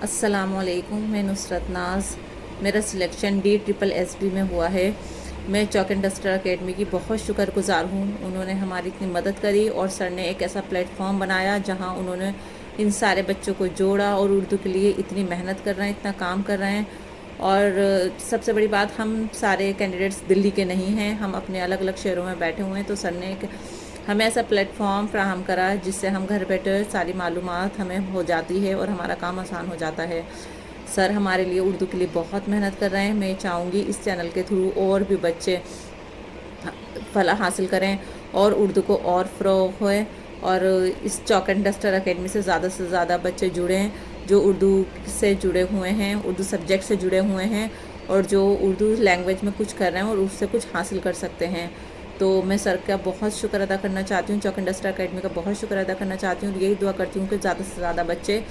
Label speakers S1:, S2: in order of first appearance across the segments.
S1: अस्सलामुअलैकुम, मैं नुसरत नाज। मेरा सिलेक्शन DSSS में हुआ है। मैं चॉक एंड डस्टर अकेडमी की बहुत शुक्रगुजार हूँ। उन्होंने हमारी इतनी मदद करी और सर ने एक ऐसा प्लेटफॉर्म बनाया जहाँ उन्होंने इन सारे बच्चों को जोड़ा और उर्दू के लिए इतनी मेहनत कर रहे हैं, इतना काम कर रहे हैं। और सबसे बड़ी बात, हम सारे कैंडिडेट्स दिल्ली के नहीं हैं, हम अपने अलग अलग शहरों में बैठे हुए हैं। तो सर ने हमें ऐसा प्लेटफॉर्म फ्राहम करा जिससे हम घर बैठे सारी मालूमात हमें हो जाती है और हमारा काम आसान हो जाता है। सर हमारे लिए उर्दू के लिए बहुत मेहनत कर रहे हैं। मैं चाहूँगी इस चैनल के थ्रू और भी बच्चे फला हासिल करें और उर्दू को और फ़रोग़ होए, और इस चॉक एंड डस्टर अकेडमी से ज़्यादा बच्चे जुड़ें जो उर्दू से जुड़े हुए हैं, उर्दू सब्जेक्ट से जुड़े हुए हैं और जो उर्दू लैंग्वेज में कुछ कर रहे हैं और उससे कुछ हासिल कर सकते हैं। तो मैं सर का बहुत शुक्र अदा करना चाहती हूँ, चॉक एंड डस्टर अकेडमी का बहुत शुक्र अदा करना चाहती हूँ और यही दुआ करती हूँ कि ज़्यादा से ज़्यादा बच्चे।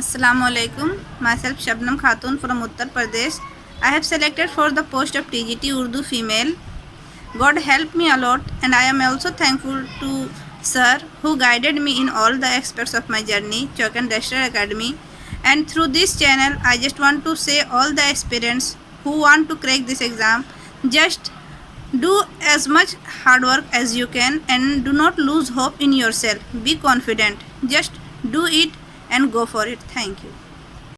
S2: Assalamualaikum. Myself Shabnam Khatun from Uttar Pradesh. I have selected for the post of TGT Urdu female. God helped me a lot, and I am also thankful to Sir who guided me in all the aspects of my journey, Chalk and Duster Academy. And through this channel, I just want to say all the aspirants who want to crack this exam, just do as much hard work as you can and do not lose hope in yourself. Be confident. Just do it and go for it. Thank you.